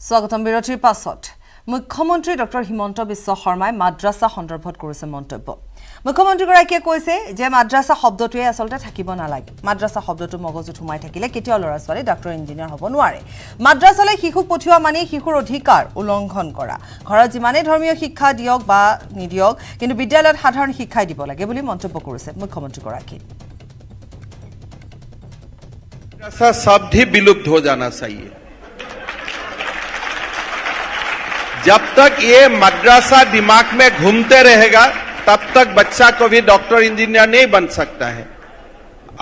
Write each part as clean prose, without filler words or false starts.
স্বাগতম বিৰতিৰ পাছত মুখ্যমন্ত্ৰী ডক্টৰ হিমন্ত বিশ্ব শৰ্মাই মাদ্ৰাসা সন্দৰ্ভত কৰিছে মন্তব্য মুখ্যমন্ত্ৰীগৰাকীয়ে কৈছে যে মাদ্ৰাসা শব্দটোৱে আসলতে থাকিব নালাগে মাদ্ৰাসা শব্দটো মগজুত সোমাই থাকিলে কেতিয়াও ল'ৰা ছোৱালী ডাক্তৰ ইঞ্জিনিয়াৰ হ'ব নোৱাৰে মাদ্ৰাসালৈ শিশুক পঠিওৱা মানে শিশুৰ অধিকাৰ উলংঘন কৰা ঘৰত যিমানে ধৰ্মীয় শিক্ষা দিয়ক বা নিদিয়ক কিন্তু বিদ্যালয়ত সাধাৰণ শিক্ষাই দিব লাগে বুলি মন্তব্য কৰিছে মুখ্যমন্ত্ৰীগৰাকী माद्रासा शब्द ही विलुप्त हो जाना चाहिए। जब तक ये मद्रासा दिमाग में घूमते रहेगा तब तक बच्चा को भी डॉक्टर इंजीनियर नहीं बन सकता है।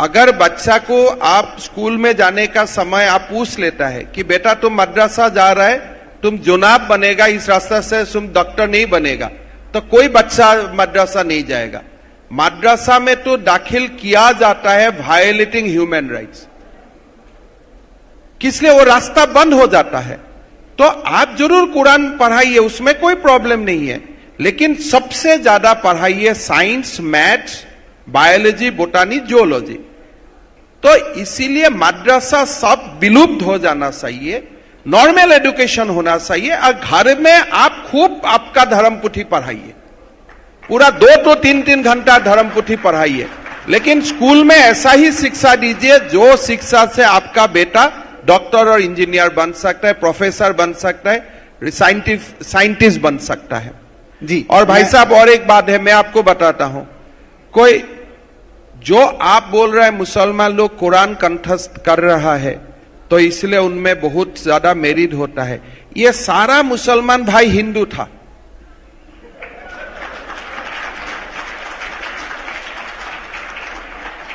अगर बच्चा को आप स्कूल में जाने का समय आप पूछ लेता है कि बेटा तुम मद्रासा जा रहा है, तुम जुनाब बनेगा, इस रास्ते से तुम डॉक्टर नहीं बनेगा, तो कोई बच्चा मद्रासा नहीं जाएगा। मद्रासा में तो दाखिल किया जाता है वायलेटिंग ह्यूमन राइट्स, किसलिए वो रास्ता बंद हो जाता है। तो आप जरूर कुरान पढ़ाइए, उसमें कोई प्रॉब्लम नहीं है, लेकिन सबसे ज्यादा पढ़ाइए साइंस, मैथ्स, बायोलॉजी, बोटानी, जियोलॉजी। तो इसीलिए मद्रासा सब विलुप्त हो जाना चाहिए, नॉर्मल एजुकेशन होना चाहिए। और घर में आप खूब आपका धर्म पुथी पढ़ाइए, पूरा 2-3 घंटा धर्म पुथी पढ़ाइए, लेकिन स्कूल में ऐसा ही शिक्षा दीजिए जो शिक्षा से आपका बेटा डॉक्टर और इंजीनियर बन सकता है, प्रोफेसर बन सकता है, साइंटिस्ट बन सकता है। जी। और भाई साहब और एक बात है, मैं आपको बताता हूं, कोई जो आप बोल रहे हैं मुसलमान लोग कुरान कंठस्थ कर रहा है तो इसलिए उनमें बहुत ज्यादा मेरिट होता है। ये सारा मुसलमान भाई हिंदू था,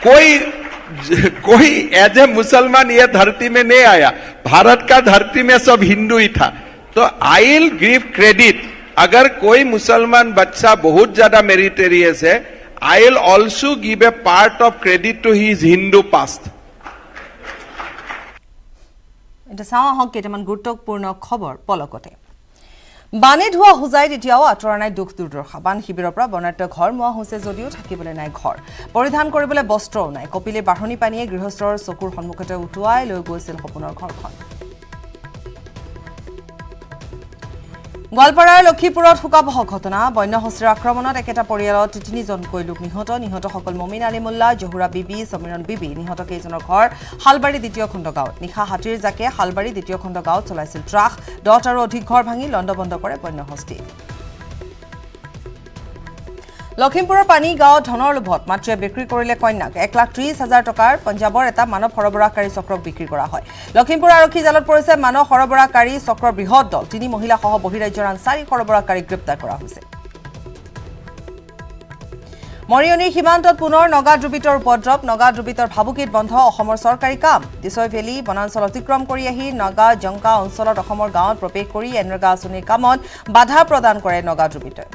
कोई एज ए मुसलमान ये धरती में नहीं आया, भारत का धरती में सब हिंदू ही था। तो आई विल गिव क्रेडिट, अगर कोई मुसलमान बच्चा बहुत ज्यादा मेरिटेरियस है, I will also give a part of credit to his Hindu past. এটা চাওঁ আহক কেইটামান গুৰুত্বপূৰ্ণ খবৰ পলকতে বানে ধোৱা হুজাইত এতিয়াও আঁতৰা নাই দুখ দুৰ্দশা বান শিবিৰৰ পৰা বনাত্য ঘৰ মোৱা হৈছে যদিও থাকিবলৈ নাই ঘৰ পৰিধান কৰিবলৈ বস্ত্ৰও নাই কপিলে বাঢ়নি পানীয়ে গৃহস্থৰ চকুৰ সন্মুখতে উটুৱাই লৈ গৈছিল সপোনৰ ঘৰখন গোৱালপাৰাৰ লক্ষীপুৰত শোকাবহ ঘটনা বন্যহস্তীৰ আক্ৰমণত একেটা পৰিয়ালত 3জনকৈ লোক নিহত সকল মমিন আলী মোল্লা জহুৰা বিবি সমীৰণ বিবি নিহত কেইজনৰ ঘৰ হালবাৰী দ্বিতীয় খণ্ড গাঁৱত নিশা হাতীৰ জাকে হালবাৰী দ্বিতীয় খণ্ড গাঁৱত চলাইছিল ট্ৰাক 10 আৰু অধিক ঘৰ ভাঙি লণ্ডভণ্ড কৰে বন্যহস্তী লখিমপুৰৰ পানী গাঁৱত ধনৰ লোভত মাতৃয়ে বিক্ৰী কৰিলে কন্যাক 1,30,000 টকাৰ পঞ্জাবৰ এটা মানৱ সৰবৰাহকাৰী চক্ৰক বিক্ৰী কৰা হয় লখিমপুৰ আৰক্ষী জালত পৰিছে মানৱ সৰবৰাহকাৰী চক্ৰৰ বৃহৎ দল 3 মহিলা সহ বহিৰাজ্যৰ আন 4 সৰবৰাহকাৰীক গ্ৰেপ্তাৰ কৰা হৈছে মৰিয়নিৰ সীমান্তত পুনৰ নগা ড্ৰুবিতৰ উপদ্ৰৱ নগা ড্ৰুবিতৰ ভাবুকিত বন্ধ অসমৰ চৰকাৰী কাম দিছৈ ভেলী বনাঞ্চল অতিক্ৰম কৰি আহি নগা জংকা অঞ্চলত অসমৰ গাঁৱত প্ৰৱেশ কৰি এনৰেগা আঁচনিৰ কামত বাধা প্ৰদান কৰে নগা ড্ৰুবিতই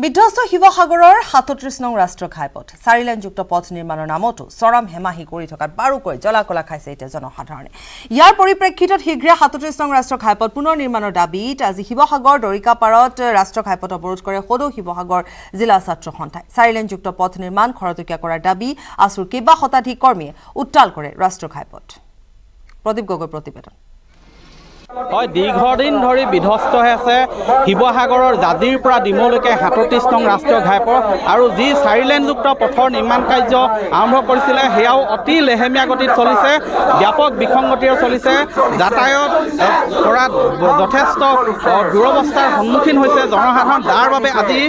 বিধ্বস্ত শিৱসাগৰৰ 37 নং ৰাষ্ট্ৰীয় ঘাইপথ 4 লেনযুক্ত পথ নিৰ্মাণৰ নামতো চৰম হেমাহি কৰি থকাত বাৰুকৈ জলাকলা খাইছে এতিয়া জনসাধাৰণে ইয়াৰ পৰিপ্ৰেক্ষিতত শীঘ্ৰে 37 নং ৰাষ্ট্ৰীয় ঘাইপথ পুনৰ নিৰ্মাণৰ দাবীত আজি শিৱসাগৰ দৰিকাপাৰত ৰাষ্ট্ৰীয় ঘাইপথ অৱৰোধ কৰে সদৌ শিৱসাগৰ জিলা ছাত্ৰ সন্থাই 4 লেনযুক্ত পথ নিৰ্মাণ খৰতকীয়া কৰাৰ দাবী আছুৰ কেইবা শতাধিক কৰ্মীয়ে উত্তাল কৰে ৰাষ্ট্ৰীয় ঘাইপথ প্ৰদীপ গগৈ প্ৰতিবেদন হয় দীৰ্ঘদিন ধৰি বিধ্বস্ত হৈ আছে শিৱসাগৰৰ জাজিৰ পৰা ডিমলৈকে 37 নং ৰাষ্ট্ৰীয় ঘাইপথ আৰু যি 4 লেনযুক্ত পথৰ নিৰ্মাণ কাৰ্য আৰম্ভ কৰিছিলে সেয়াও অতি লেহেমীয়া গতিত চলিছে ব্যাপক বিসংগতিৰে চলিছে যাতায়াত কৰাত যথেষ্ট দুৰৱস্থাৰ সন্মুখীন হৈছে জনসাধাৰণ যাৰ বাবে আজি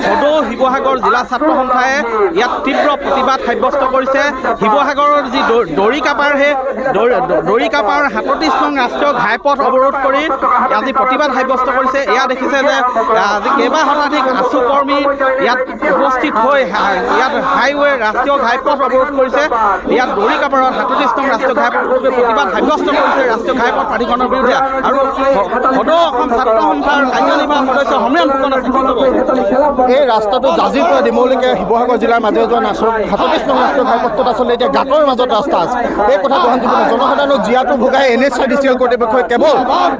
সদৌ শিৱসাগৰ জিলা ছাত্ৰ সন্থাই ইয়াত তীব্ৰ প্ৰতিবাদ সাব্যস্ত কৰিছে শিৱসাগৰৰ যি দৰিকাপাৰ 37 নং ৰাষ্ট্ৰীয় ঘাইপথ অৱৰোধ কৰি আজি প্ৰতিবাদ সাব্যস্ত কৰিছে এয়া দেখিছে যে আজি কেইবা শতাধিক আছু কৰ্মী ইয়াত উপস্থিত হৈ ইয়াত হাইৱে ৰাষ্ট্ৰীয় ঘাইপথ অৱৰোধ কৰিছে ইয়াত দৰিকাপাৰত 37 নং ৰাষ্ট্ৰীয় ঘাইপথ প্ৰতিবাদ সাব্যস্ত কৰিছে ৰাষ্ট্ৰীয় ঘাইপথ প্ৰাধিকৰণৰ বিৰুদ্ধে আৰু সদৌ অসম ছাত্ৰ সন্থাৰ কাৰ্যনিৰ্বাহক সদস্য সমীৰণ ফুকন এই ৰাস্তাটো জাজিৰ পৰা ডিমৌলৈকে শিৱসাগৰ জিলাৰ মাজেৰে যোৱা 37 নং ৰাষ্ট্ৰীয় ঘাইপথটোত আচলতে এতিয়া গাঁতৰ মাজত ৰাস্তা আছে এই কথা গ্ৰহণযোগ্য জনসাধাৰণক জীয়াটো ভোগাই NH ডিচিএল কৰ্তৃপক্ষই কেৱল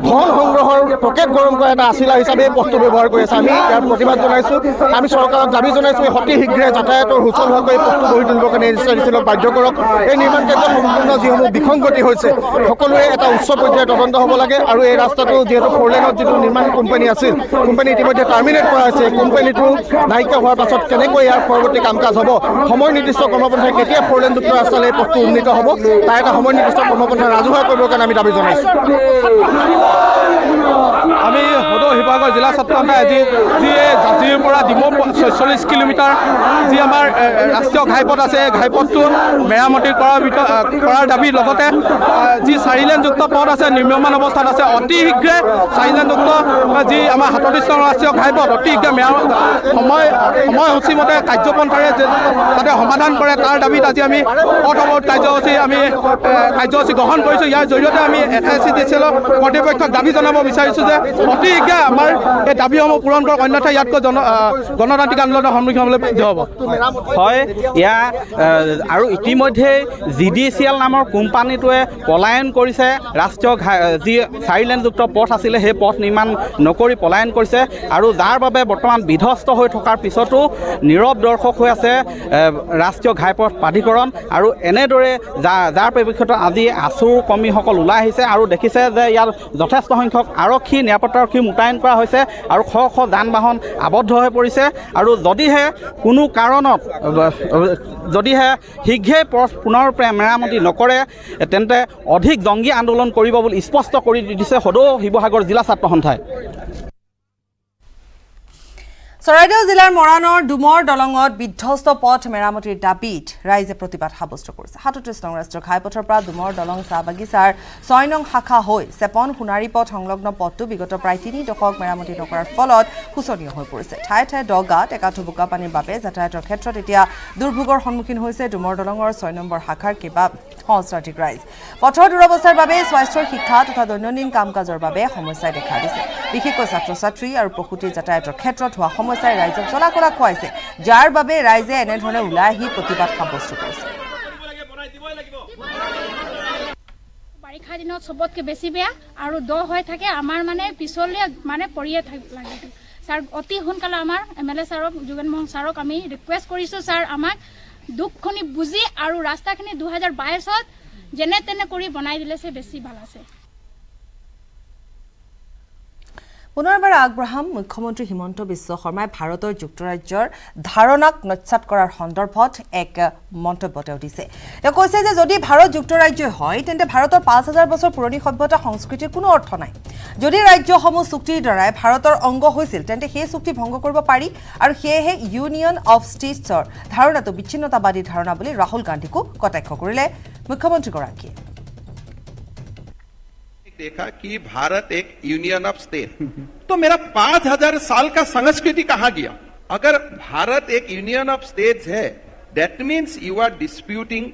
ধন সংগ্ৰহৰ পকেট গৰম কৰা এটা আছিলা হিচাপে এই পথটো ব্যৱহাৰ কৰি আছে। আমি ইয়াৰ প্ৰতিবাদ জনাইছোঁ। আমি চৰকাৰক দাবী জনাইছোঁ অতি শীঘ্ৰে যাতায়াতৰ সুচল হোৱাকৈ এই পথটো গঢ়ি তুলিবৰ কাৰণে নিশ্চয় বাধ্য কৰক। এই নিৰ্মাণ কাৰ্য সম্পূৰ্ণ যিসমূহ বিসংগতি হৈছে সকলোৱে এটা উচ্চ পৰ্যায়ৰ তদন্ত হ'ব লাগে। আৰু এই ৰাস্তাটো যিহেতু ফ'ৰলেনত যিটো নিৰ্মাণ কোম্পানী আছিল, কোম্পানী ইতিমধ্যে টাৰ্মিনেট কৰা হৈছে। কোম্পানীটো নাইকিয়া হোৱাৰ পাছত কেনেকৈ ইয়াৰ পৰৱৰ্তী কাম কাজ হ'ব, সময় নিৰ্দিষ্ট কৰ্মপন্থাই কেতিয়া ফ'ৰলেনযুক্ত ৰাস্তালৈ এই পথটো উন্নীত হ'ব, তাৰ এটা সময় নিৰ্দিষ্ট কৰ্মপন্থা ৰাজহুৱা কৰিবৰ কাৰণে আমি দাবী জনাইছোঁ। আমি সদৌ শিৱসাগৰ জিলা ছাত্ৰ সন্থাই আজি যি জাতিৰ পৰা ডিমৌ 46 কিলোমিটাৰ যি আমাৰ ৰাষ্ট্ৰীয় ঘাইপথ আছে, ঘাইপথটো মেৰামতি কৰাৰ দাবী, লগতে যি 4 লেনযুক্ত পথ আছে নিৰ্মাণ অৱস্থাত আছে, অতি শীঘ্ৰে 4 লেনযুক্ত যি আমাৰ 37 নং ৰাষ্ট্ৰীয় ঘাইপথ অতি শীঘ্ৰে সময়সূচীমতে কাৰ্যপন্থাৰে যাতে সমাধান কৰে তাৰ দাবীত আজি আমি পথ অৱৰোধ কাৰ্যসূচী গ্ৰহণ কৰিছোঁ। ইয়াৰ জৰিয়তে আমি FICTCL কৰ্তৃপক্ষক দাবী জনাব বিচাৰিছোঁ যে অতি শীঘ্ৰে আমাৰ এই দাবীসমূহ পূৰণ কৰক, অন্যথা ইয়াতকৈ গণতান্ত্ৰিক আন্দোলনৰ সন্মুখীন হ'বলৈ বাধ্য হ'ব। হয়, আৰু ইতিমধ্যে GDCL নামৰ কোম্পানীটোৱে পলায়ন কৰিছে। ৰাষ্ট্ৰীয় যি 4 লেনযুক্ত পথ আছিলে সেই পথ নিৰ্মাণ নকৰি পলায়ন কৰিছে, আৰু যাৰ বাবে বৰ্তমান বিধ্বস্ত হৈ থকাৰ পিছতো নীৰৱ দৰ্শক হৈ আছে ৰাষ্ট্ৰীয় ঘাইপথ প্ৰাধিকৰণ। আৰু এনেদৰে যাৰ পৰিপ্ৰেক্ষিতত আজি আছুৰ কৰ্মীসকল ওলাই আহিছে আৰু দেখিছে যে ইয়াত যথেষ্ট সংখ্যক নিৰাপত্তাৰক্ষী মোতায়েন কৰা হৈছে আৰু শ শ যান বাহন আবদ্ধ হৈ পৰিছে। আৰু যদিহে কোনো কাৰণত শীঘ্ৰে পথ পুনৰ মেৰামতি নকৰে তেন্তে অধিক জংগী আন্দোলন কৰিব বুলি স্পষ্ট কৰি দিছে সদৌ শিৱসাগৰ জিলা ছাত্ৰ সন্থাই। চৰাইদেউ জিলাৰ মৰাণৰ ডুমৰ দলঙত বিধ্বস্ত পথ মেৰামতিৰ দাবীত ৰাইজে প্ৰতিবাদ সাব্যস্ত কৰিছে। 37 নং ৰাষ্ট্ৰীয় ঘাইপথৰ পৰা ডুমৰ দলং চাহ বাগিচাৰ 6 নং শাখা হৈ চেপন সোণাৰী পথ সংলগ্ন পথটো বিগত প্ৰায় 3 দশক মেৰামতি নকৰাৰ ফলত শোচনীয় হৈ পৰিছে। ঠায়ে ঠায়ে দগা টেকাঠু বোকা পানীৰ বাবে যাতায়াতৰ ক্ষেত্ৰত এতিয়া দুৰ্ভোগৰ সন্মুখীন হৈছে ডুমৰ দলঙৰ 6 নম্বৰ শাখাৰ কেইবা সহস্ৰাধিক ৰাইজ। পথৰ দুৰৱস্থাৰ বাবে স্বাস্থ্যৰ শিক্ষা তথা দৈনন্দিন কাম কাজৰ বাবে সমস্যাই দেখা দিছে। বিশেষকৈ ছাত্ৰ ছাত্ৰী আৰু প্ৰসূতিৰ যাতায়াতৰ ক্ষেত্ৰত হোৱা সমস্যাই ৰাইজক জ্বলা-কলা খুৱাইছে, যাৰ বাবে ৰাইজে এনেধৰণে ওলাই আহি প্ৰতিবাদ সাব্যস্ত কৰিছে। বাৰিষা দিনত চবতকৈ বেছি বেয়া আৰু দ হৈ থাকে, আমাৰ পিছলৈ পৰিয়ে লাগে। ছাৰ অতি সোনকালে আমাৰ MLA ছাৰক, যোগেন মোহন ছাৰক আমি ৰিকুৱেষ্ট কৰিছোঁ, ছাৰ আমাক দুখখিনি বুজি আৰু ৰাস্তাখিনি 2022ত যেনে তেনে কৰি বনাই দিলে বেছি ভাল আছে। পুনৰবাৰ আগবঢ়াম মুখ্যমন্ত্ৰী হিমন্ত বিশ্ব শৰ্মাই ভাৰতৰ যুক্তৰাজ্যৰ ধাৰণাক নস্যাৎ কৰাৰ সন্দৰ্ভত এক মন্তব্য তেওঁ দিছে। তেওঁ কৈছে যে যদি ভাৰত যুক্তৰাজ্য হয় তেন্তে ভাৰতৰ 5000 বছৰ পুৰণি সভ্যতা সংস্কৃতিৰ কোনো অৰ্থ নাই। যদি ৰাজ্যসমূহ চুক্তিৰ দ্বাৰাই ভাৰতৰ অংগ হৈছিল তেন্তে সেই চুক্তি ভংগ কৰিব পাৰি, আৰু সেয়েহে ইউনিয়ন অফ ষ্টেটছৰ ধাৰণাটো বিচ্ছিন্নতাবাদী ধাৰণা বুলি ৰাহুল গান্ধীকো কটাক্ষ কৰিলে মুখ্যমন্ত্ৰীগৰাকীয়ে। देखा कि भारत एक यूनियन ऑफ स्टेट, तो मेरा 5000 साल का संस्कृति कहां गया? अगर भारत एक यूनियन ऑफ स्टेट्स है, that means you are disputing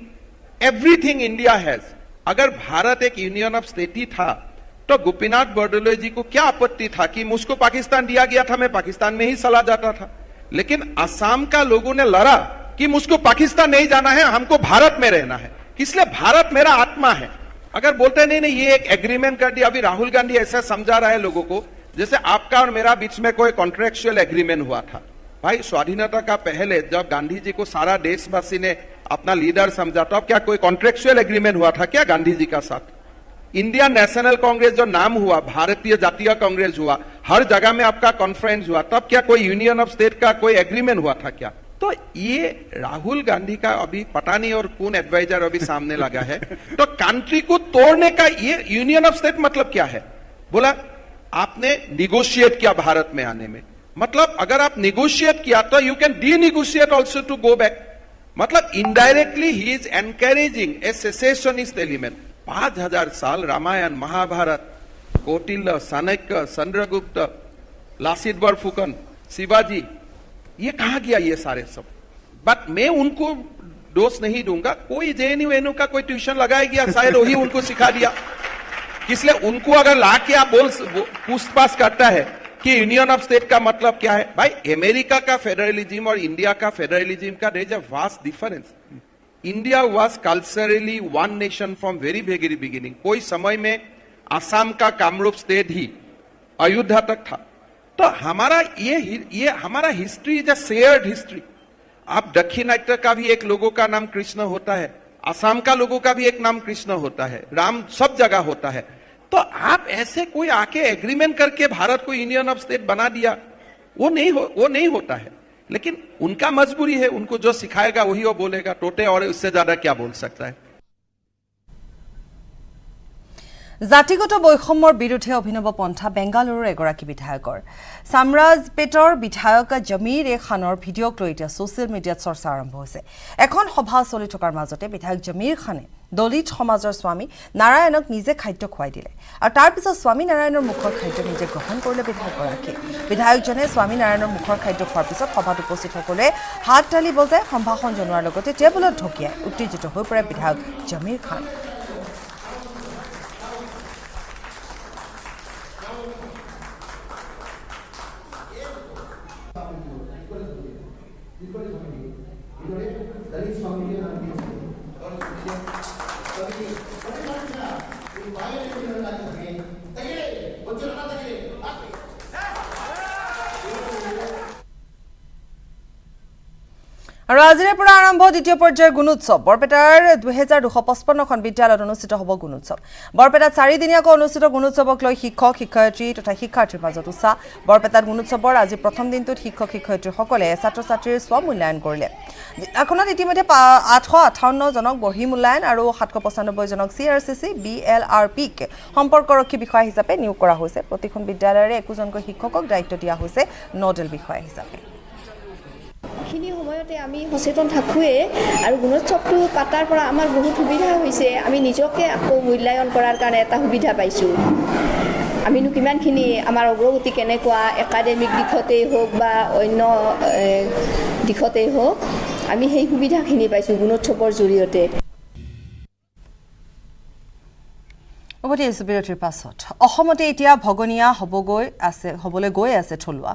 everything India has. अगर भारत एक यूनियन ऑफ स्टेट ही था तो गोपीनाथ बरदलोई जी को क्या आपत्ति था कि मुझको पाकिस्तान दिया गया था, मैं पाकिस्तान में ही चला जाता था। लेकिन असम का लोगों ने लड़ा कि मुझको पाकिस्तान नहीं जाना है, हमको भारत में रहना है, इसलिए भारत मेरा आत्मा है। अगर बोलते नहीं ये एक एग्रीमेंट कर दिया, अभी राहुल गांधी ऐसा समझा रहा है लोगों को जैसे आपका और मेरा बीच में कोई कॉन्ट्रेक्चुअल एग्रीमेंट हुआ था। भाई स्वाधीनता का पहले जब गांधी जी को सारा देशवासी ने अपना लीडर समझा, तो अब क्या कोई कॉन्ट्रेक्चुअल एग्रीमेंट हुआ था क्या गांधी जी का साथ? इंडियन नेशनल कांग्रेस जो नाम हुआ, भारतीय जातीय कांग्रेस हुआ, हर जगह में आपका कॉन्फ्रेंस हुआ, तब क्या कोई यूनियन ऑफ स्टेट का कोई एग्रीमेंट हुआ था क्या? तो ये राहुल गांधी का अभी पता नहीं और कौन एडवाइजर अभी सामने लगा है। तो कंट्री को तोड़ने का ये यूनियन ऑफ स्टेट मतलब क्या है? बोला आपने निगोशिएट किया भारत में आने में, मतलब अगर आप निगोशिएट किया तो you can de negotiate also to go back. मतलब इनडायरेक्टली ही is encouraging a secessionist element. 5000 साल रामायण, महाभारत, कौटिल्य, चाणक्य, चंद्रगुप्त, लासित बरफुकन, शिवाजी, ये कहां गया ये सारे सब? बट मैं उनको दोष नहीं दूंगा, कोई JNU का कोई ट्यूशन लगाया गया, शायद वही उनको सिखा दिया। इसलिए उनको अगर लाके आप पूछताछ करता है कि यूनियन ऑफ स्टेट का मतलब क्या है, भाई अमेरिका का फेडरलिज्म और इंडिया का फेडरलिज्म का there is a vast difference. India was culturally one nation from very beginning. कोई समय में असम का कामरूप स्टेट ही अयोध्या तक था। तो हमारा ये हमारा history is a shared history. आप दक्षिणात्य का भी एक लोगों का नाम कृष्ण होता है, असम का लोगों का भी एक नाम कृष्ण होता है, राम सब जगह होता है। तो आप ऐसे कोई आके एग्रीमेंट करके भारत को यूनियन ऑफ स्टेट बना दिया, वो नहीं होता है। लेकिन उनका मजबूरी है, उनको जो सिखाएगा वही वो बोलेगा, टोटे और उससे ज्यादा क्या बोल सकता है। জাতিগত বৈষম্যৰ বিৰুদ্ধে অভিনৱ পন্থা বেংগালুৰুৰ এগৰাকী বিধায়কৰ চামৰাজপেটৰ বিধায়ক জমিৰ খানৰ ভিডিঅ'ক লৈ এতিয়া ছ'চিয়েল মিডিয়াত চৰ্চা আৰম্ভ হৈছে। এখন সভা চলি থকাৰ মাজতে বিধায়ক জমিৰ খানে দলিত সমাজৰ স্বামী নাৰায়ণক নিজে খাদ্য খুৱাই দিলে আৰু তাৰ পিছত স্বামী নাৰায়ণৰ মুখৰ খাদ্য নিজে গ্ৰহণ কৰিলে বিধায়কগৰাকীয়ে। বিধায়কজনে স্বামী নাৰায়ণৰ মুখৰ খাদ্য খোৱাৰ পিছত সভাত উপস্থিত সকলোৱে হাত তালি বজাই সম্ভাষণ জনোৱাৰ লগতে টেবুলত ঢকিয়াই উত্তেজিত হৈ পৰে বিধায়ক জমিৰ খান। আৰু আজিৰে পৰা আৰম্ভ দ্বিতীয় পৰ্যায়ৰ গুণোৎসৱ। বৰপেটাৰ 2255খন বিদ্যালয়ত অনুষ্ঠিত হ'ব গুণোৎসৱ। বৰপেটাত 4 দিনীয়াকৈ অনুষ্ঠিত গুণোৎসৱক লৈ শিক্ষক শিক্ষয়িত্ৰী তথা শিক্ষাৰ্থীৰ মাজত উৎসাহ। বৰপেটাত গুণোৎসৱৰ আজি প্ৰথম দিনটোত শিক্ষক শিক্ষয়িত্ৰীসকলে ছাত্ৰ ছাত্ৰীৰ স্ব মূল্যায়ন কৰিলে। জিলাখনত ইতিমধ্যে 858 জনক বহি মূল্যায়ন আৰু 795 জনক CRCC BLRPক সম্পৰ্কৰক্ষী বিষয়া হিচাপে নিয়োগ কৰা হৈছে। প্ৰতিখন বিদ্যালয়ৰে একোজনকৈ শিক্ষকক দায়িত্ব দিয়া হৈছে নডেল বিষয়া হিচাপে। এইখিনি সময়তে আমি সচেতন থাকোঁৱে আৰু গুণোৎসৱটো পাতাৰ পৰা আমাৰ বহুত সুবিধা হৈছে। আমি নিজকে আকৌ মূল্যায়ন কৰাৰ কাৰণে এটা সুবিধা পাইছোঁ। আমিনো কিমানখিনি আমাৰ অগ্ৰগতি কেনেকুৱা একাডেমিক দিশতেই হওক বা অন্য দিশতেই হওক, আমি সেই সুবিধাখিনি পাইছোঁ গুণোৎসৱৰ জৰিয়তে। উভতি আহিছোঁ বিৰতিৰ পাছত। অসমতে এতিয়া ভগনীয়া হ'বলৈ গৈ আছে থলুৱা।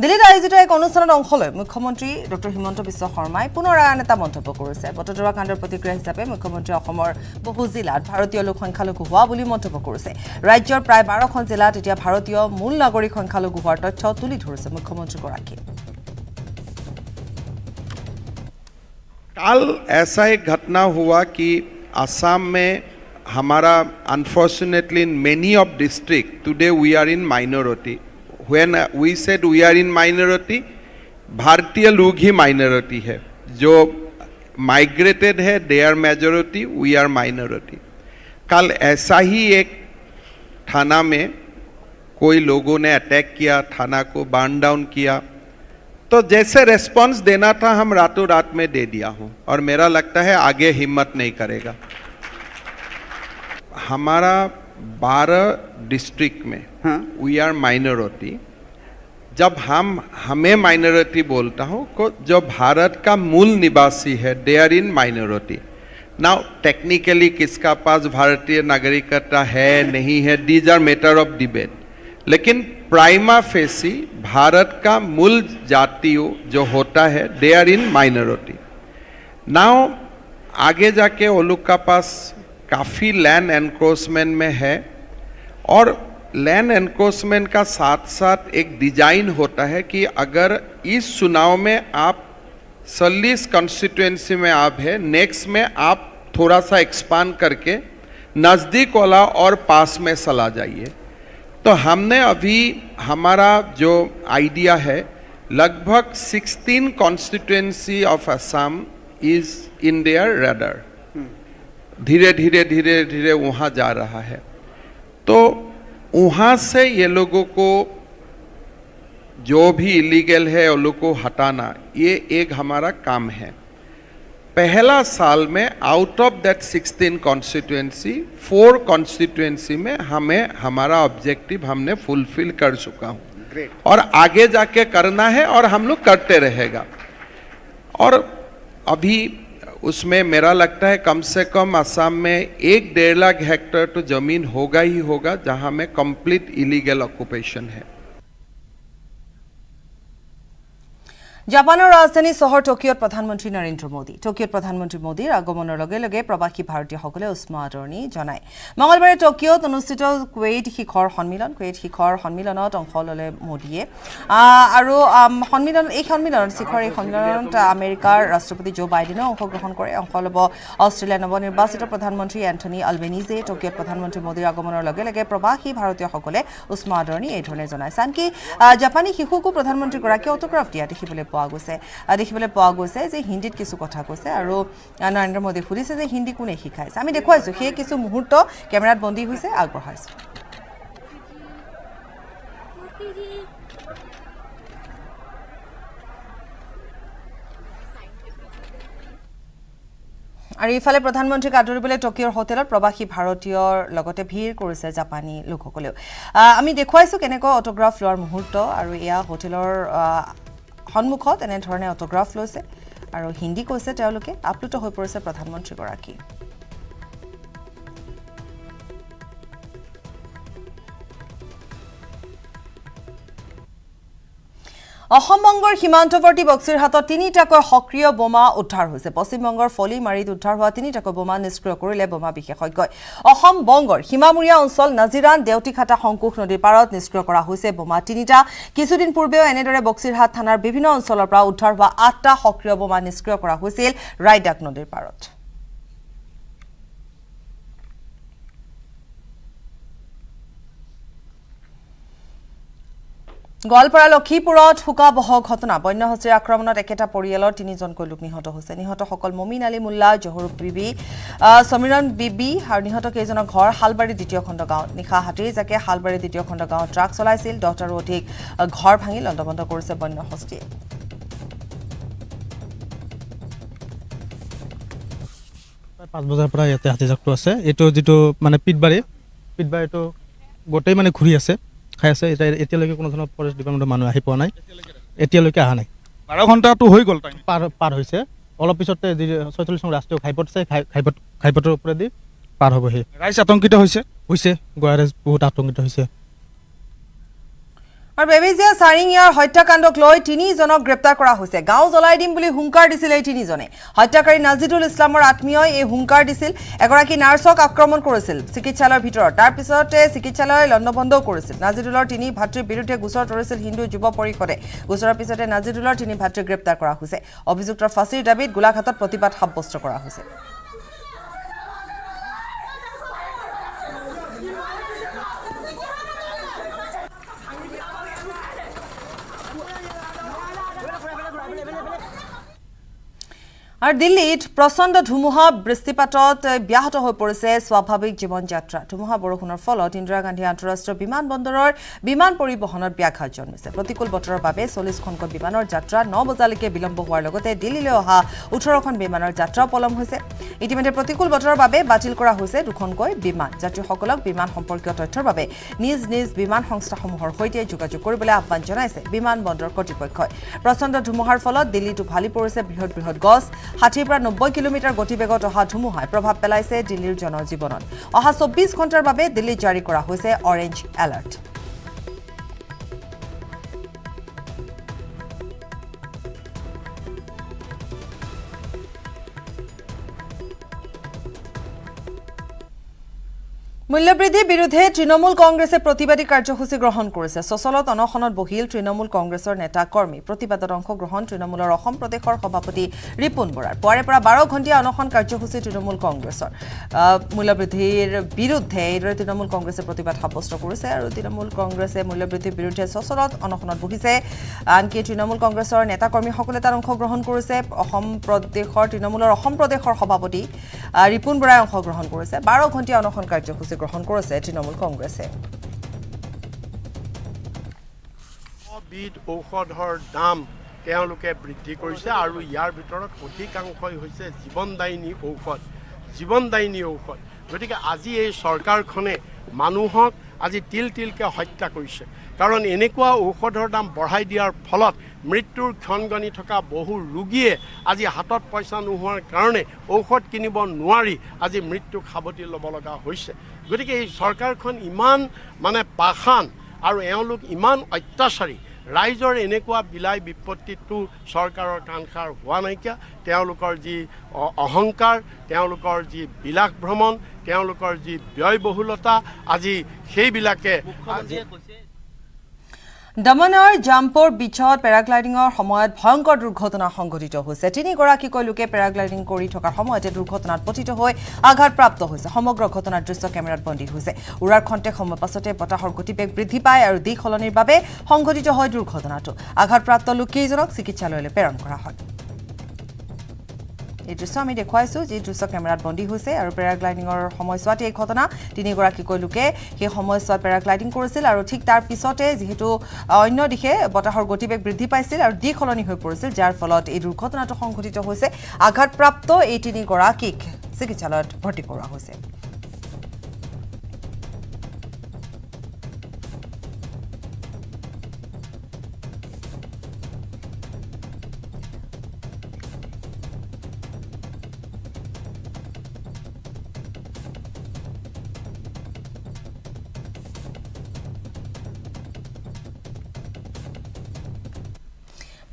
দিল্লীত আয়োজিত এক অনুষ্ঠানত অংশ লৈ মুখ্যমন্ত্ৰী ডক্টৰ হিমন্ত বিশ্ব শৰ্মাই পুনৰ আন এটা মন্তব্য কৰিছে। বটদ্ৰৱা কাণ্ডৰ প্ৰতিক্ৰিয়া হিচাপে মুখ্যমন্ত্ৰীয়ে অসমৰ বহু জিলাত ভাৰতীয় লোক সংখ্যালঘু হোৱা বুলি মন্তব্য কৰিছে। ৰাজ্যৰ প্ৰায় 12খন জিলাত এতিয়া ভাৰতীয় মূল নাগৰিক সংখ্যালঘু হোৱাৰ তথ্য তুলি ধৰিছে মুখ্যমন্ত্ৰীগৰাকীয়ে। कल ऐसा एक घटना हुआ कि असम में हमारा unfortunately in many of district today we are in minority. When we said we are in minority, भारतीय लोग ही minority है, जो migrated है they are majority, we are minority. कल ऐसा ही एक थाना में कोई लोगों ने अटैक किया, थाना को बर्न डाउन किया, तो जैसे रेस्पॉन्स देना था हम रातों रात में दे दिया हूं और मेरा लगता है आगे हिम्मत नहीं करेगा। हमारा 12 डिस्ट्रिक्ट में वी आर माइनॉरिटी। जब हमें माइनॉरिटी बोलता हूं को जो भारत का मूल निवासी है they are in minority. Now technically किसका पास भारतीय नागरिकता है नहीं है, these are matter of debate, लेकिन प्राइमा फेसी भारत का मूल जातियों जो होता है they are in minority. Now आगे जाके वो लोग का पास काफ़ी लैंड एनक्रोचमेंट में है और लैंड एनक्रोचमेंट का साथ साथ एक डिजाइन होता है कि अगर इस चुनाव में आप 40 कॉन्स्टिट्यूएंसी में आप है, नेक्स्ट में आप थोड़ा सा एक्सपांड करके नज़दीक वाला और पास में चला जाइए। तो हमने अभी हमारा जो आइडिया है लगभग 16 constituency of Assam is in their radar. धीरे धीरे धीरे धीरे वहाँ जा रहा है। तो वहाँ से ये लोगों को जो भी इलीगल है उन लोगों को हटाना, ये एक हमारा काम है। पहला साल में out of that 16 constituency 4 constituency में हमें हमारा ऑब्जेक्टिव हमने फुलफिल कर चुका हूँ और आगे जाके करना है और हम लोग करते रहेगा। और अभी उसमें मेरा लगता है कम से कम असम में 1-1.5 लाख हेक्टेयर तो जमीन होगा ही होगा जहां में कंप्लीट इलीगल ऑक्यूपेशन है। জাপানৰ ৰাজধানী চহৰ টকিঅ'ত প্ৰধানমন্ত্ৰী নৰেন্দ্ৰ মোদী টকিঅ'ত প্ৰধানমন্ত্ৰী মোদীৰ আগমনৰ লগে লগে প্ৰবাসী ভাৰতীয়সকলে উষ্ম আদৰণি জনায় মঙলবাৰে টকিঅ'ত অনুষ্ঠিত কুৱেইট শিখৰ সন্মিলনত অংশ ল'লে মোদীয়ে আৰু এই সন্মিলনত আমেৰিকাৰ ৰাষ্ট্ৰপতি জো বাইডেনেও অংশগ্ৰহণ কৰে অংশ ল'ব অষ্ট্ৰেলিয়াৰ নৱনিৰ্বাচিত প্ৰধানমন্ত্ৰী এন্থনী আলবেনিজে টকিঅ'ত প্ৰধানমন্ত্ৰী মোদীৰ আগমনৰ লগে লগে প্ৰবাসী ভাৰতীয়সকলে উষ্ম আদৰণি এই ধৰণে জনাইছে আনকি জাপানী শিশুকো প্ৰধানমন্ত্ৰীগৰাকীয়ে অটোগ্ৰাফ দিয়া দেখিবলৈ পোৱা গৈছে যে হিন্দীত কিছু কথা কৈছে আৰু নৰেন্দ্ৰ মোদীয়ে সুধিছে যে হিন্দী কোনে শিকাইছে আমি দেখুৱাইছো সেই কিছু মুহূৰ্ত কেমেৰাত বন্দী হৈছে আগবঢ়াইছো আৰু ইফালে প্ৰধানমন্ত্ৰীক আদৰিবলৈ টকিঅ'ৰ হোটেলত প্ৰবাসী ভাৰতীয়ৰ লগতে ভিৰ কৰিছে জাপানী লোকসকলেও আমি দেখুৱাইছো কেনেকৈ অটোগ্ৰাফ লোৱাৰ মুহূৰ্ত আৰু এয়া হোটেলৰ সন্মুখত এনেধৰণে অটোগ্ৰাফ লৈছে আৰু হিন্দী কৈছে তেওঁলোকে আপ্লুত হৈ পৰিছে প্ৰধানমন্ত্ৰীগৰাকী অসম বংগৰ সীমান্তৱৰ্তী বক্সিৰহাটত তিনিটাকৈ সক্ৰিয় বোমা উদ্ধাৰ হৈছে পশ্চিমবংগৰ ফলিমাৰীত উদ্ধাৰ হোৱা তিনিটাকৈ বোমা নিষ্ক্ৰিয় কৰিলে বোমা বিশেষজ্ঞই অসম বংগৰ সীমামূৰীয়া অঞ্চল নাজিৰান দেউতিখাটা শংকুশ নদীৰ পাৰত নিষ্ক্ৰিয় কৰা হৈছে বোমা তিনিটা কিছুদিন পূৰ্বেও এনেদৰে বক্সিৰহাট থানাৰ বিভিন্ন অঞ্চলৰ পৰা উদ্ধাৰ হোৱা 8টা সক্ৰিয় বোমা নিষ্ক্ৰিয় কৰা হৈছিল ৰাইডাক নদীৰ পাৰত গোৱালপাৰা লক্ষীপুৰত শোকাবহ ঘটনা বন্যহস্তীৰ আক্ৰমণত একেটা পৰিয়ালৰ 3জনকৈ লোক নিহত হৈছে নিহতসকল মমিন আলী মুল্লা জহুৰ বিবি সমীৰণ বিবি আৰু নিহত কেইজনৰ ঘৰ হালবাৰী দ্বিতীয় খণ্ড গাঁৱত নিশা হাতীৰ জাকে হালবাৰী দ্বিতীয় খণ্ড গাঁৱত ট্ৰাক চলাইছিল 10টাৰো অধিক ঘৰ ভাঙি লণ্ডভণ্ড কৰিছে বন্যহস্তীয়ে 5 বজাৰ পৰা ইয়াতে হাতীজাকটো আছে এটো যেটো মানে পিটবাৰীটো গোটেই মানে ঘূৰি আছে খাই আছে এতিয়ালৈকে কোনো ধৰণৰ ফৰেষ্ট ডিপাৰ্টমেণ্টৰ মানুহ আহি পোৱা নাই এতিয়ালৈকে অহা নাই 12 ঘণ্টাটো হৈ গ'ল টাইম পাৰ হৈছে অলপ পিছতে 46 নং ৰাষ্ট্ৰীয় ঘাইপথ আছে ঘাইপথৰ ওপৰেদি পাৰ হ'বহি ৰাইজ আতংকিত হৈছে গোৱাৰাইজ বহুত আতংকিত হৈছে আৰু বেবেজিয়া সাৰিঙিয়াৰ হত্যাকাণ্ডক লৈ 3জনক গ্ৰেপ্তাৰ কৰা হৈছে গাঁও জ্বলাই দিম বুলি হুংকাৰ দিছিল এই 3জনে হত্যাকাৰী নাজিদুল ইছলামৰ আত্মীয়ই এই হুংকাৰ দিছিল এগৰাকী নাৰ্ছক আক্ৰমণ কৰিছিল চিকিৎসালয়ৰ ভিতৰত তাৰ পিছতে চিকিৎসালয় লণ্ডভণ্ড কৰিছিল নাজিদুলৰ 3 ভাতৃৰ বিৰুদ্ধে গোচৰ তৰিছিল হিন্দু যুৱ পৰিষদে গোচৰৰ পিছতে নাজিদুলৰ 3 ভাতৃক গ্ৰেপ্তাৰ কৰা হৈছে অভিযুক্তৰ ফাঁচীৰ দাবীত গোলাঘাটত প্ৰতিবাদ সাব্যস্ত কৰা হৈছে আৰু দিল্লীত প্ৰচণ্ড ধুমুহা বৃষ্টিপাতত ব্যাহত হৈ পৰিছে স্বাভাৱিক জীৱন যাত্ৰা ধুমুহা বৰষুণৰ ফলত ইন্দিৰা গান্ধী আন্তঃৰাষ্ট্ৰীয় বিমানবন্দৰৰ বিমান পৰিবহণত ব্যাঘাত জন্মিছে প্ৰতিকূল বতৰৰ বাবে 40খনকৈ বিমানৰ যাত্ৰা 9 বজালৈকে বিলম্ব হোৱাৰ লগতে দিল্লীলৈ অহা 18খন বিমানৰ যাত্ৰা পলম হৈছে ইতিমধ্যে প্ৰতিকূল বতৰৰ বাবে বাতিল কৰা হৈছে 2খনকৈ বিমান যাত্ৰীসকলক বিমান সম্পৰ্কীয় তথ্যৰ বাবে নিজ বিমান সংস্থাসমূহৰ সৈতে যোগাযোগ কৰিবলৈ আহ্বান জনাইছে বিমানবন্দৰ কৰ্তৃপক্ষই প্ৰচণ্ড ধুমুহাৰ ফলত দিল্লীটো ভালি পৰিছে বৃহৎ গছ 60 পৰা 90 কিলোমিটাৰ গতিবেগত অহা ধুমুহাই প্ৰভাৱ পেলাইছে দিল্লীৰ জনজীৱনত অহা 24 ঘণ্টাৰ বাবে দিল্লীত জাৰি কৰা হৈছে অৰেঞ্জ এলাৰ্ট মূল্যবৃদ্ধিৰ বিৰুদ্ধে তৃণমূল কংগ্ৰেছে প্ৰতিবাদী কাৰ্যসূচী গ্ৰহণ কৰিছে সচলত অনশনত বহিল তৃণমূল কংগ্ৰেছৰ নেতা কৰ্মী প্ৰতিবাদত অংশগ্ৰহণ তৃণমূলৰ অসম প্ৰদেশৰ সভাপতি ৰিপুন বৰাৰ পুৱাৰে পৰা 12 ঘণ্টীয়া অনশন কাৰ্যসূচী তৃণমূল কংগ্ৰেছৰ মূল্যবৃদ্ধিৰ বিৰুদ্ধে এইদৰে তৃণমূল কংগ্ৰেছে প্ৰতিবাদ সাব্যস্ত কৰিছে আৰু তৃণমূল কংগ্ৰেছে মূল্যবৃদ্ধিৰ বিৰুদ্ধে সচলত অনশনত বহিছে আনকি তৃণমূল কংগ্ৰেছৰ নেতা কৰ্মীসকলে তাত অংশগ্ৰহণ কৰিছে তৃণমূলৰ অসম প্ৰদেশৰ সভাপতি ৰিপুন বৰাই অংশগ্ৰহণ কৰিছে 12 ঘণ্টীয়া অনশন কাৰ্যসূচী গ্ৰহণ কৰিছে তৃণমূল কংগ্ৰেছে বিধ ঔষধৰ দাম তেওঁলোকে বৃদ্ধি কৰিছে আৰু ইয়াৰ ভিতৰত অধিকাংশই হৈছে জীৱনদায়িনী ঔষধ গতিকে আজি এই চৰকাৰখনে মানুহক আজি তিলকে হত্যা কৰিছে কাৰণ এনেকুৱা ঔষধৰ দাম বঢ়াই দিয়াৰ ফলত মৃত্যুৰ ক্ষণগণি থকা বহু ৰোগীয়ে আজি হাতত পইচা নোহোৱাৰ কাৰণে ঔষধ কিনিব নোৱাৰি আজি মৃত্যুক সাৱটি ল'ব লগা হৈছে গতিকে এই চৰকাৰখন ইমান মানে পাষাণ আৰু এওঁলোক ইমান অত্যাচাৰী ৰাইজৰ এনেকুৱা বিলাই বিপত্তিটো চৰকাৰৰ কাণসাৰ হোৱা নাইকিয়া তেওঁলোকৰ যি অহংকাৰ তেওঁলোকৰ যি বিলাস ভ্ৰমণ তেওঁলোকৰ যি ব্যয়বহুলতা আজি সেইবিলাকে দমনৰ জাম্পৰ বিচত পেৰাগ্লাইডিঙৰ সময়ত ভয়ংকৰ দুৰ্ঘটনা সংঘটিত হৈছে 3গৰাকীকৈ লোকে পেৰাগ্লাইডিং কৰি থকাৰ সময়তে দুৰ্ঘটনাত পতিত হৈ আঘাতপ্ৰাপ্ত হৈছে সমগ্ৰ ঘটনাৰ দৃশ্য কেমেৰাত বন্দী হৈছে উৰাৰ খন্তেক সময় পাছতে বতাহৰ গতিবেগ বৃদ্ধি পায় আৰু দিশ সলনিৰ বাবে সংঘটিত হয় দুৰ্ঘটনাটো আঘাতপ্ৰাপ্ত লোককেইজনক চিকিৎসালয়লৈ প্ৰেৰণ কৰা হয় এই দৃশ্য আমি দেখুৱাইছো যি দৃশ্য কেমেৰাত বন্দী হৈছে আৰু পেৰাগ্লাইডিঙৰ সময়ছোৱাতে এই ঘটনা 3গৰাকীকৈ লোকে সেই সময়ছোৱাত পেৰাগ্লাইডিং কৰিছিল আৰু ঠিক তাৰ পিছতে যিহেতু অন্য দিশে বতাহৰ গতিবেগ বৃদ্ধি পাইছিল আৰু দিশ সলনি হৈ পৰিছিল যাৰ ফলত এই দুৰ্ঘটনাটো সংঘটিত হৈছে আঘাতপ্ৰাপ্ত এই 3গৰাকীক চিকিৎসালয়ত ভৰ্তি কৰোৱা হৈছে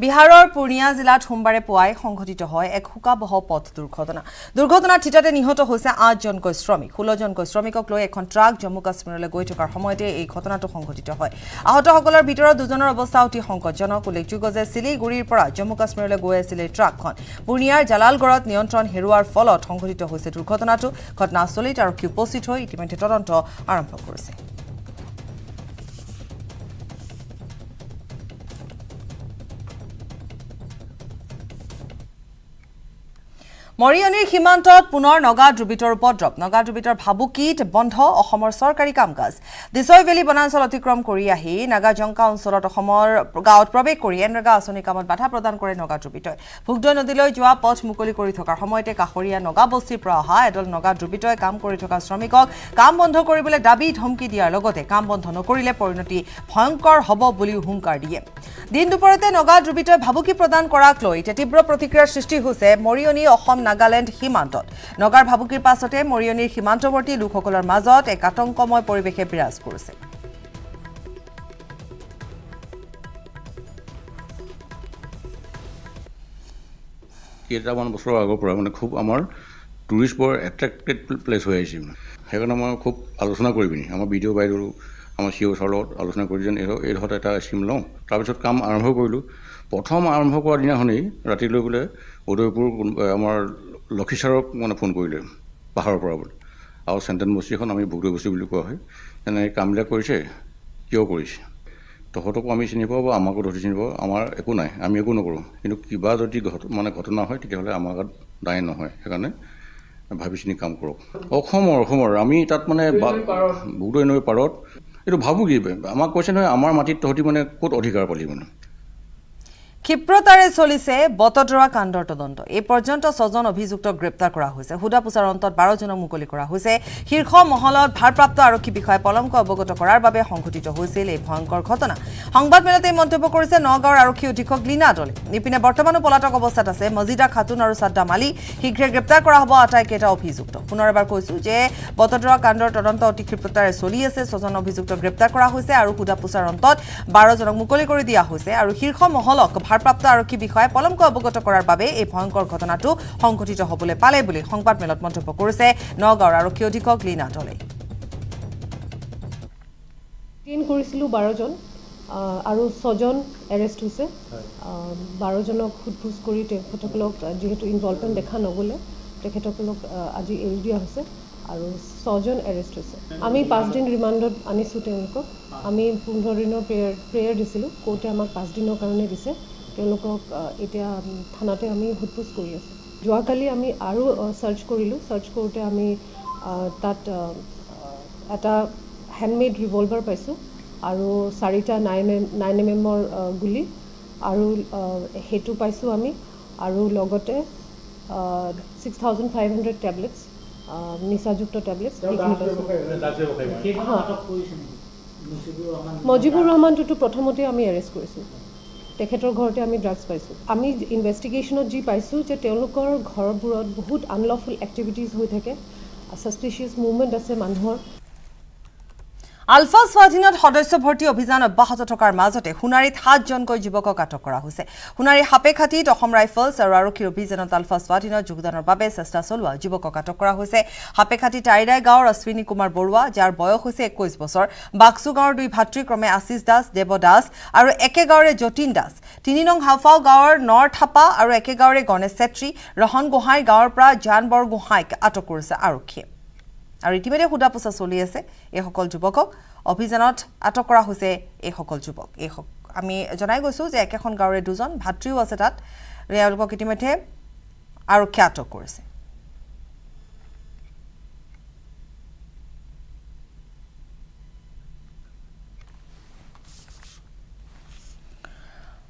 বিহাৰৰ পূৰ্ণিয়া জিলাত সোমবাৰে পুৱাই সংঘটিত হয় এক শোকাবহ পথ দুৰ্ঘটনাৰ ঠিততে নিহত হৈছে 8জনকৈ শ্ৰমিক 16জনকৈ শ্ৰমিকক লৈ এখন ট্ৰাক জম্মু কাশ্মীৰলৈ গৈ থকাৰ সময়তে এই ঘটনাটো সংঘটিত হয় আহতসকলৰ ভিতৰত দুজনৰ অৱস্থা অতি সংকটজনক উল্লেখযোগ্য যে শিলিগুৰিৰ পৰা জম্মু কাশ্মীৰলৈ গৈ আছিল এই ট্ৰাকখন পূৰ্ণিয়াৰ জালালগড়ত নিয়ন্ত্ৰণ হেৰুৱাৰ ফলত সংঘটিত হৈছে দুৰ্ঘটনাটো ঘটনাস্থলীত আৰক্ষী উপস্থিত হৈ ইতিমধ্যে তদন্ত আৰম্ভ কৰিছে মৰিয়নিৰ সীমান্তত পুনৰ নগা ড্ৰুবিটৰ উপদ্ৰৱ নগা ড্ৰুবিটৰ ভাবুকিত বন্ধ অসমৰ চৰকাৰী কাম-কাজ দিছৈ ভেলী বনাঞ্চল অতিক্ৰম কৰি আহি নাগাজংকা অঞ্চলত অসমৰ গাঁৱত প্ৰৱেশ কৰি এনৰেগা আঁচনি কামত বাধা প্ৰদান কৰে নগা ড্ৰুবিটই ভুগদৈ নদীলৈ যোৱা পথ মুকলি কৰি থকাৰ সময়তে কাষৰীয়া নগা বস্তিৰ পৰা অহা এডল নগা ড্ৰুবিটই কাম কৰি থকা শ্ৰমিকক কাম বন্ধ কৰিবলৈ দাবী ধমকি দিয়াৰ লগতে কাম বন্ধ নকৰিলে পৰিণতি ভয়ংকৰ হ'ব বুলি হুংকাৰ দিয়ে দিন দুপৰতে নগা ড্ৰুবিটই ভাবুকি প্ৰদান কৰাক লৈ এতিয়া তীব্ৰ প্ৰতিক্ৰিয়াৰ সৃষ্টি হৈছে মৰিয়নি অসম নাগালেণ্ড সীমান্তত নগাৰ ভাবুকিৰ পাছতে মৰিয়নিৰ সীমান্তৱৰ্তী লোকসকলৰ মাজত এক আতংকময় পৰিৱেশে বিৰাজ কৰিছে কেইটামান বছৰৰ আগৰ পৰা মানে খুব আমাৰ টুৰিষ্ট বৰ এট্ৰেক্টেড প্লেচ হৈ আহিছে সেইকাৰণে মই খুব আলোচনা কৰি পিনি আমাৰ বিডিঅ' বাইদেউ আমাৰ চি অ' ছাৰৰ লগত আলোচনা কৰি যেন এইডোখৰত এটা স্কিম লওঁ তাৰপিছত কাম আৰম্ভ কৰিলোঁ প্ৰথম আৰম্ভ কৰাৰ দিনাখনেই ৰাতিলৈ বোলে উদয়পুৰ আমাৰ লক্ষীচাৰক মানে ফোন কৰিলে পাহাৰৰ পৰা বোলে আৰু চেণ্টেন বস্তিখন আমি ভুগদৈ বস্তি বুলি কোৱা হয় তেনেকৈ কামবিলাক কৰিছে কিয় কৰিছে তহঁতকো আমি চিনি পাওঁ বা আমাকো ধৰি চিনি পাওঁ আমাৰ একো নাই আমি একো নকৰোঁ কিন্তু কিবা যদি ঘটনা হয় তেতিয়াহ'লে আমাৰ গাত দায় নহয় সেইকাৰণে ভাবি চিনি কাম কৰক অসমৰ আমি তাত মানে ভুগদৈ নৈৰ পাৰত এইটো ভাবোঁ কি আমাক কৈছে নহয় আমাৰ মাটিত তহঁতি মানে ক'ত অধিকাৰ পালি মানে ক্ষিপ্ৰতাৰে চলিছে বটদ্ৰৱা কাণ্ডৰ তদন্ত এই পৰ্যন্ত 6জন অভিযুক্তক গ্ৰেপ্তাৰ কৰা হৈছে হুদা পুছাৰ অন্তত 12জনক মুকলি কৰা হৈছে শীৰ্ষ মহলত ভাৰপ্ৰাপ্ত আৰক্ষী বিষয়াই পলমকৈ অৱগত কৰাৰ বাবে সংঘটিত হৈছিল এই ভয়ংকৰ ঘটনা সংবাদমেলতে মন্তব্য কৰিছে নগাঁৱৰ আৰক্ষী অধীক্ষক লীনা দলে ইপিনে বৰ্তমানো পলাতক অৱস্থাত আছে মজিদা খাতুন আৰু সাদ্দাম আলী শীঘ্ৰে গ্ৰেপ্তাৰ কৰা হ'ব আটাইকেইটা অভিযুক্ত পুনৰ এবাৰ কৈছো যে বটদ্ৰৱা কাণ্ডৰ তদন্ত অতি ক্ষিপ্ৰতাৰে চলি আছে 6জন অভিযুক্ত গ্ৰেপ্তাৰ কৰা হৈছে আৰু হুদা পুছাৰ অন্তত 12জনক মুকলি কৰি দিয়া হৈছে আৰু শীৰ্ষ মহলক ভাৰপ্ৰাপ্ত আৰক্ষী বিষয়াই পলমকৈ অৱগত কৰাৰ বাবে এই ভয়ংকৰ ঘটনাটো সংঘটিত হ'বলৈ পালে বুলি সংবাদমেলত মন্তব্য কৰিছে নগাঁৱৰ আৰক্ষী অধীক্ষক লীনা দলে ট্ৰেইন কৰিছিলোঁ 12জন আৰু 6জন এৰেষ্ট হৈছে 12জনক সোধপোছ কৰি তেখেতসকলক যিহেতু ইনভলভমেণ্ট দেখা নগ'লে তেখেতসকলক আজি এৰি দিয়া হৈছে আৰু 6জন এৰেষ্ট হৈছে আমি 5 দিন ৰিমাণ্ডত আনিছোঁ তেওঁলোকক আমি 15 দিনৰ প্ৰেয়াৰ দিছিলোঁ কোৰ্টে আমাক 5 দিনৰ কাৰণে দিছে তেওঁলোকক এতিয়া থানাতে আমি সোধপোছ কৰি আছোঁ যোৱাকালি আমি আৰু চাৰ্চ কৰিলোঁ চাৰ্চ কৰোঁতে আমি তাত এটা হেণ্ডমেড ৰিভলভাৰ পাইছোঁ আৰু 4টা 9mm গুলি আৰু সেইটো পাইছোঁ আমি আৰু লগতে 6,500 টেবলেটছ নিচাযুক্ত টেবলেটছ মজিবুৰ ৰহমানটোতো প্ৰথমতে আমি এৰেষ্ট কৰিছোঁ তেখেতৰ ঘৰতে আমি ড্ৰাগছ পাইছোঁ আমি ইনভেষ্টিগেশ্যনত যি পাইছোঁ যে তেওঁলোকৰ ঘৰবোৰত বহুত আনলফুল এক্টিভিটিজ হৈ থাকে ছাছপিচিয়াছ মুভমেণ্ট আছে মানুহৰ আলফা স্বাধীনত সদস্য ভৰ্তি অভিযান অব্যাহত থকাৰ মাজতে সোণাৰীত 7জনকৈ যুৱকক আটক কৰা হৈছে। সোণাৰী হাপেখাটিত অসম ৰাইফলছ আৰু আৰক্ষীৰ অভিযানত আলফা স্বাধীনত যোগদানৰ বাবে চেষ্টা চলোৱা যুৱকক আটক কৰা হৈছে। হাপেখাটি টাইৰাই গাঁৱৰ অশ্বিনী কুমাৰ বৰুৱা, যাৰ বয়স হৈছে 21 বছৰ, বাক্সু গাঁৱৰ 2 ভাতৃ ক্ৰমে আশিষ দাস, দেৱ দাস আৰু একে গাঁৱৰে যতীন দাস, 3 নং হাফাও গাঁৱৰ নৰ থাপা আৰু একে গাঁৱৰে গণেশ চেত্ৰী, ৰহন গোহাঁই গাঁৱৰ পৰা জান বৰগোহাঁইক আটক কৰিছে আৰক্ষীয়ে। আৰু ইতিমধ্যে সোধা পোছা চলি আছে এইসকল যুৱকক। অভিযানত আটক কৰা হৈছে এইসকল যুৱক। আমি জনাই গৈছোঁ যে একেখন গাঁৱৰে 2জন ভাতৃও আছে তাত। তেওঁলোকক ইতিমধ্যে আৰক্ষীয়ে আটক কৰিছে।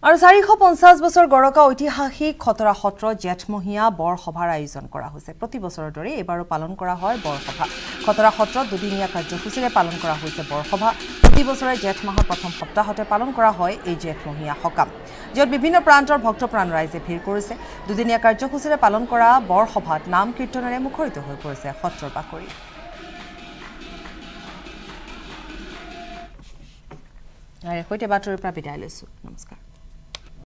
আৰু 450 বছৰ গড়কা ঐতিহাসিক খতৰা সত্ৰ জেঠমহীয়া বৰসভাৰ আয়োজন কৰা হৈছে। প্ৰতি বছৰৰ দৰে এইবাৰো পালন কৰা হয় বৰসভা। খতৰা সত্ৰত দুদিনীয়া কাৰ্যসূচীৰে পালন কৰা হৈছে বৰসভা। প্ৰতি বছৰে জেঠ মাহৰ প্ৰথম সপ্তাহতে পালন কৰা হয় এই জেঠমহীয়া সকাম, য'ত বিভিন্ন প্ৰান্তৰ ভক্তপ্ৰাণ ৰাইজে ভিৰ কৰিছে। দুদিনীয়া কাৰ্যসূচীৰে পালন কৰা বৰসভাত নাম কীৰ্তনেৰে মুখৰিত হৈ পৰিছে সত্ৰৰ বাকৰি। সৈতে বাতৰিৰ পৰা বিদায় লৈছোঁ। নমস্কাৰ।